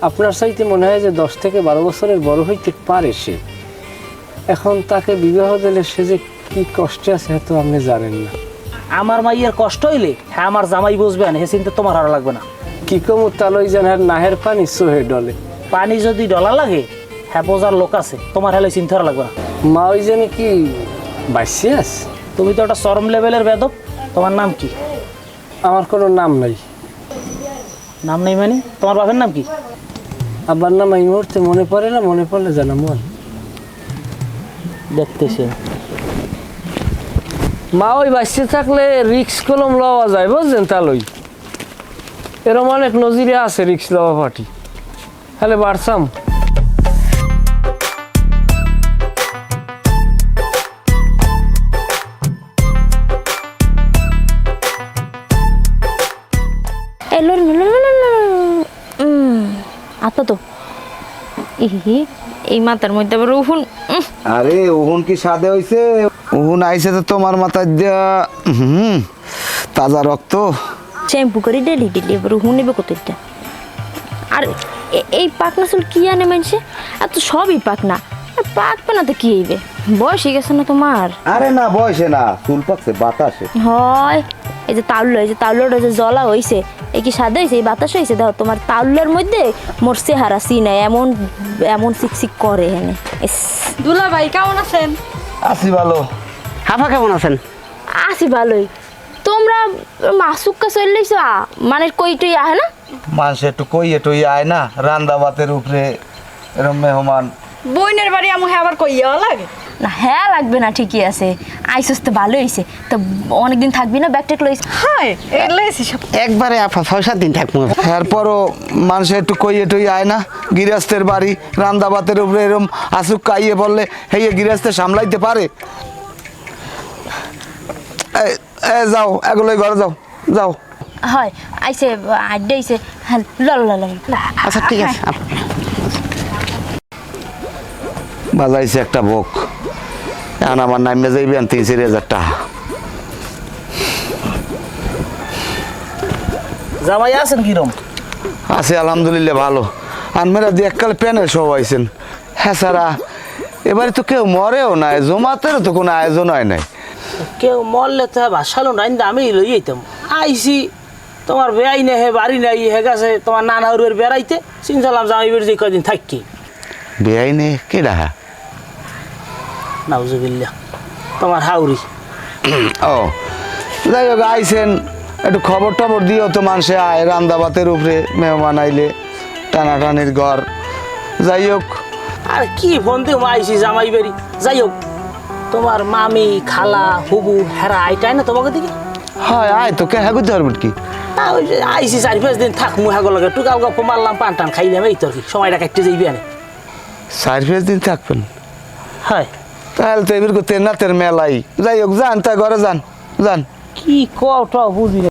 আপনার চাইতে মনে হয় যে 10 থেকে 12 বছরের বড় হইতে পারে সে। এখন তাকে বিবাহ দিলে সে যে কি কষ্টে আছে তো আপনি জানেন না। আমার মাইয়ের কষ্ট হইলে হ্যাঁ আমার জামাই বুঝবে না, হে চিন্তা তোমার আর লাগবে না। কি কমু তালই জানার নাহের পানি সোহে ডলে। পানি যদি ডলা লাগে হ্যাঁ বোঝার লোক আছে, তোমার হেলে চিন্তা আর লাগবে না। মা ওই জানে কি বাইসে আছে? তুমি তো একটা চরম লেভেলের বেদব। তোমার নাম কি? আমার কোনো নাম নাই। নাম নেই মানে? তোমার বাপের নাম কি? আব্বার নাম এই মুহূর্তে মনে পড়ে না, মনে পড়লে জানা মন। দেখতেছি মা ওই বাইসে থাকলে রিক্স কলম লওয়া যায় বুঝছেন তালই। এরম অনেক নজিরে আছে রিক্স লওয়া পার্টি। তাহলে বাড়ছাম। আচ্ছা তো এই মাথার মধ্যে আবার উহুন। আরে উহুন কি সাদে হইছে? উহুন আইছে তো তোমার মাথায় দিয়া। তাজা রক্ত। শ্যাম্পু করে ডেলি ডেলি এবার উহুন নেবে কতটা। আর এই পাকনা চুল কি আনে মানুষে? আর তো সবই পাকনা, পাকবে না তো কি হইবে? বয়স হয়ে গেছে না তোমার? আরে না বয়সে না, চুল পাকছে বাতাসে। হয় এই যে তাউল্লো, এই যে তাউল্লোটা যে জ্বলা হইছে, এই কি সাদা হয়েছে? এই বাতাস হয়েছে। দেখো তোমার তাউল্লোর মধ্যে মোর চেহারা চিনা এমন এমন চিকচিক করে হেনে। দুলা ভাই কেমন আছেন? আছি ভালো। হাফা কেমন আছেন? আছি ভালোই। তোমরা মাসুক্কা চললেছ মানে কই টই আহে না? মানুষ একটু কইয়ে টই আয় না, রান্দা ভাতের উপরে এরম মেহমান। বইনের বাড়ি আমু আবার কইয়া লাগে না হ্যাঁ লাগবে না, ঠিকই আছে। আইসস তো ভালো হয়েছে। তো অনেকদিন থাকবি না? ব্যাগটেক লইস? হাই এলেছি সব একবারে আফা 6-7 দিন থাকবো। এরপরও মানুষ একটু কইয়ে টই আয় না, গৃহস্থের বাড়ি রান্দা ভাতের উপরে এরম আসুক কাইয়ে বললে হেয়ে গৃহস্থে সামলাইতে পারে? যাও এগুলোই ঘরে যাও যাও। হয় আইসে আড্ডে আইসে। হ্যাঁ আচ্ছা ঠিক আছে। বাজাইছে একটা বক, এখন আমার নামে যাইবেন 3-4 টাকা। জামাই আছেন কিরম? আছে আলহামদুলিল্লাহ ভালো। আনমেরা দিয়ে এককালে প্যানেল সব আইছেন। হ্যাঁ সারা এবারে তো কেউ মরেও নাই, জমাতেরও তো কোনো আয়োজন হয় নাই। কেউ মরলে তো বাসালো নাই, আমি লই যেতাম। আইসি তোমার বেআই নে হে বাড়ি নাই হে গেছে তোমার নানা উড়ের বেড়াইতে, চিনছিলাম জামাই বেড়ে যে কদিন থাকি। বেআইনে কে ডাহা? নাউজুবিল্লাহ তোমার হাউরি। ও যাই হোক আইসেন, একটু খবর টবর দিও তো। মানুষে আয় রান্দা ভাতের উপরে মেহমান আইলে টানাটানির ঘর। যাই হোক আর কি ফোন দিয়ে আইসি জামাই বেরি। যাই হোক তোমার মামি খালা হুবু হেরা আইটাই না তোমাকে দিকে? হয় আয় তো কে হ্যাঁ করতে পারবেন কি? আইসি 4-5 দিন থাক মুহাগো লাগে, টুকাল গপ্প মারলাম, পান টান খাইলাম, এই তো আর কি। সময়টা কাটতে যাইবি আনে। 4-5 দিন থাকবেন? হয় তাহলে তো এবার করতে নাতের মেলাই। যাই হোক যান তা ঘরে যান যান। কি কও বুঝি না।